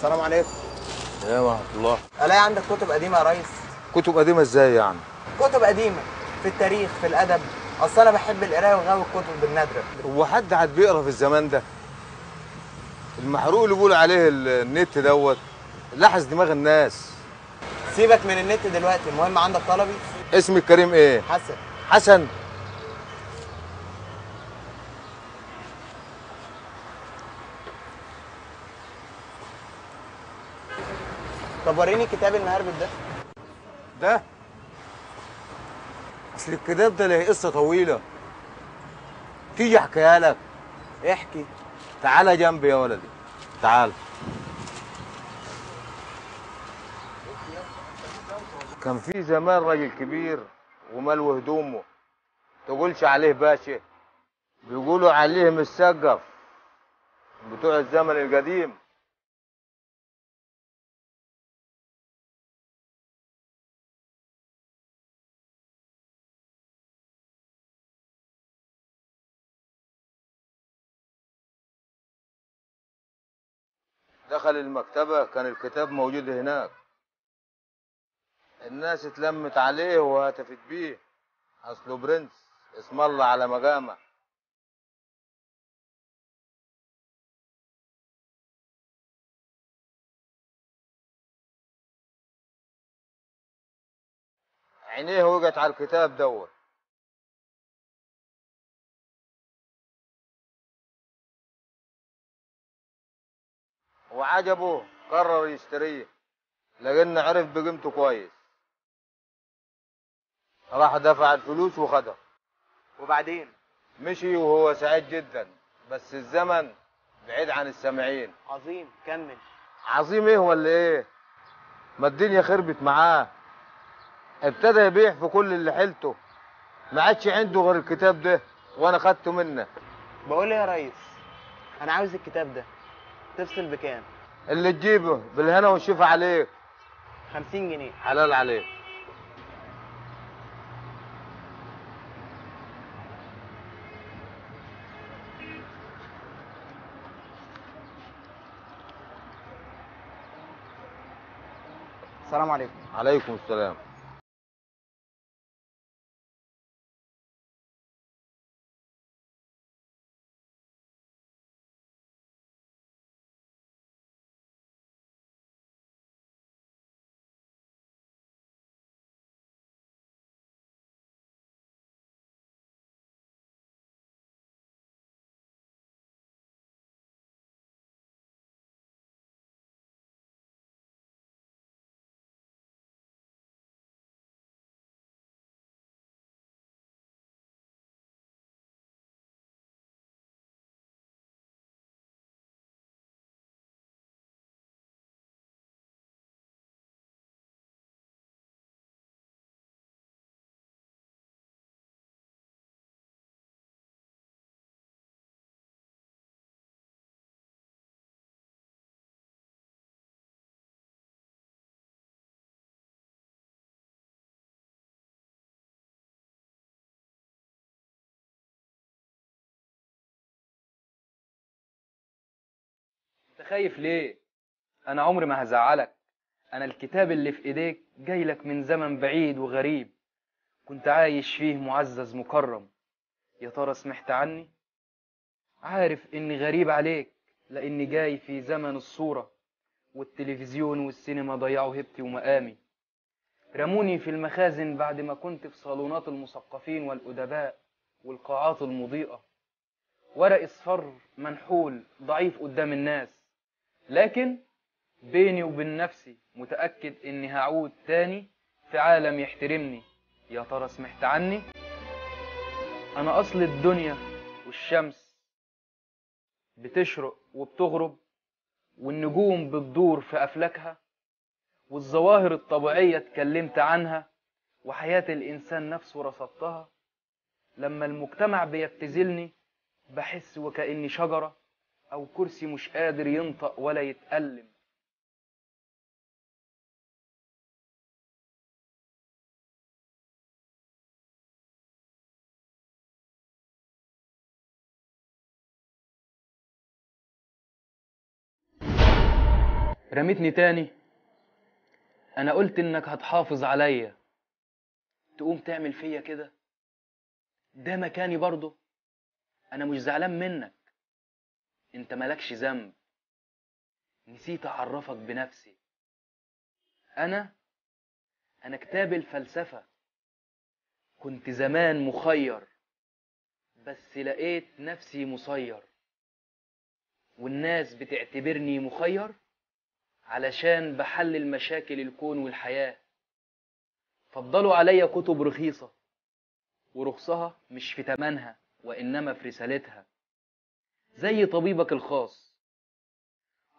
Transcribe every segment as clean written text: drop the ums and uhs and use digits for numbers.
السلام عليكم. يا ورحمة الله. الاقي عندك كتب قديمه يا ريس؟ كتب قديمة ازاي يعني؟ كتب قديمه في التاريخ، في الادب. اصل انا بحب القرايه وغاوي الكتب بالندره. هو حد عاد بيقرا في الزمان ده؟ المحروق اللي بيقول عليه النت دوت لحس دماغ الناس. سيبك من النت دلوقتي، المهم عندك طلبي. اسم الكريم ايه؟ حسن. حسن. طب وريني الكتاب المهربد ده. ده اصل الكتاب ده له قصة طويلة، تيجي احكيها لك. احكي. تعالى جنبي يا ولدي، تعال. كان في زمان راجل كبير وملو هدومه، تقولش عليه باشا، بيقولوا عليه مسقف بتوع الزمن القديم. دخل المكتبة كان الكتاب موجود هناك، الناس اتلمت عليه وهتفت بيه، اصله برنس اسم الله على مقامه. عينيه وقعت على الكتاب دوت، وعجبه قرر يشتريه، لكن عرف بقيمته كويس، راح دفع الفلوس وخدها. وبعدين؟ مشي وهو سعيد جدا، بس الزمن بعيد عن السامعين. عظيم، كمل. عظيم ايه ولا ايه؟ ما الدنيا خربت معاه، ابتدى يبيع في كل اللي حيلته، ما عادش عنده غير الكتاب ده وانا خدته منه. بقول ايه يا ريس، انا عاوز الكتاب ده. تفصل بكام؟ اللي تجيبه بالهنا والشفا عليك. 50 جنيه. حلال عليك. السلام عليكم. عليكم السلام. انت خايف ليه؟ انا عمري ما هزعلك. انا الكتاب اللي في ايديك جاي لك من زمن بعيد وغريب، كنت عايش فيه معزز مكرم. يا ترى سمعت عني؟ عارف اني غريب عليك، لاني جاي في زمن الصورة والتلفزيون والسينما ضيعوا هيبتي ومقامي. رموني في المخازن بعد ما كنت في صالونات المثقفين والأدباء والقاعات المضيئة، ورق اصفر منحول ضعيف قدام الناس. لكن بيني وبين نفسي متأكد إني هعود تاني في عالم يحترمني. يا ترى سمعت عني؟ أنا أصل الدنيا، والشمس بتشرق وبتغرب، والنجوم بتدور في أفلاكها، والظواهر الطبيعية اتكلمت عنها، وحياة الإنسان نفسه رصدتها. لما المجتمع بيبتذلني بحس وكأني شجرة أو كرسي مش قادر ينطق ولا يتألم. رميتني تاني. انا قلت انك هتحافظ عليا، تقوم تعمل فيا كده؟ ده مكاني برضه. انا مش زعلان منك، انت مالكش ذنب. نسيت اعرفك بنفسي. انا كتاب الفلسفة. كنت زمان مخير، بس لقيت نفسي مسير. والناس بتعتبرني مخير علشان بحلل مشاكل الكون والحياة. فضلوا عليا كتب رخيصة، ورخصها مش في تمنها وإنما في رسالتها. زي طبيبك الخاص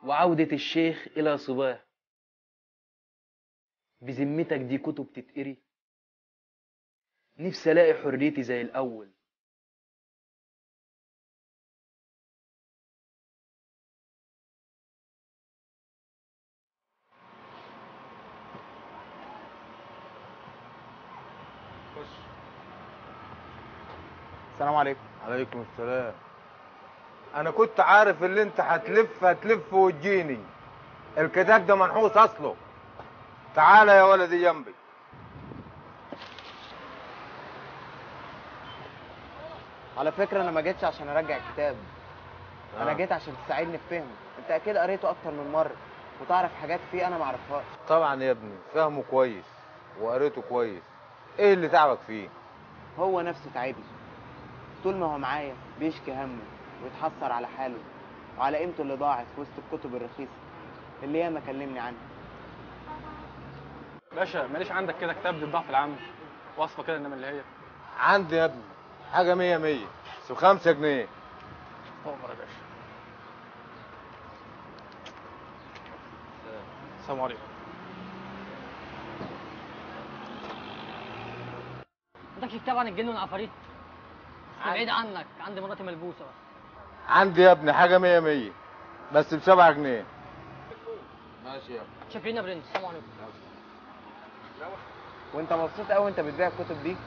وعودة الشيخ إلى صباه. بذمتك دي كتب تتقري؟ نفسي ألاقي حريتي زي الأول. السلام عليكم. عليكم السلام. انا كنت عارف اللي انت هتلف وتجيني. الكتاب ده منحوس اصله. تعالى يا ولدي جنبي. على فكرة أنا ما جيتش عشان أرجع الكتاب، أنا جيت عشان تساعدني في فهمه. أنت أكيد قريته أكتر من مرة وتعرف حاجات فيه أنا ما أعرفهاش. طبعا يا ابني، فهمه كويس وقريته كويس. ايه اللي تعبك فيه؟ هو نفسه تعبني. طول ما هو معايا بيشكي همه ويتحسر على حاله وعلى قيمته اللي ضاعت في وسط الكتب الرخيصة اللي ياما كلمني عنها. باشا ماليش عندك كده كتاب للضعف العام، وصفه كده انما اللي هي. عندي يا ابني حاجة 100 بس ب5 جنيه. تؤمر يا باشا. السلام عليكم. عندك كتاب عن الجن والعفاريت؟ بس بعيد عنك، عندي مراتي ملبوسه بس. عندي يا ابني حاجة 100 بس ب7 جنيه. ماشي يا ابني. شاكرين يا برنس، السلام عليكم. وأنت مبسوط أوي وأنت بتبيع الكتب دي؟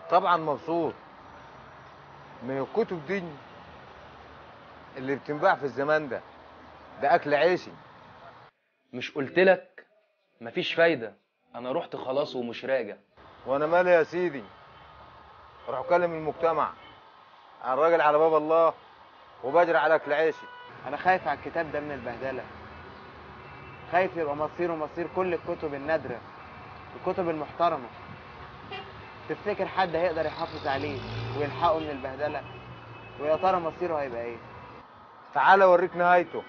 طبعا مبسوط. من الكتب دي اللي بتنباع في الزمان ده اكل عيشي. مش قلتلك مفيش فايدة؟ أنا رحت خلاص ومش راجع. وانا مالي يا سيدي؟ روح كلم المجتمع. انا راجل على باب الله وبجري على اكل عيشي. أنا خايف على الكتاب ده من البهدلة، خايف يبقى مصيره مصير كل الكتب النادرة الكتب المحترمة. تفتكر حد هيقدر يحافظ عليه ويلحقه من البهدلة؟ ويا ترى مصيره هيبقى ايه؟ تعالى اوريك نهايته.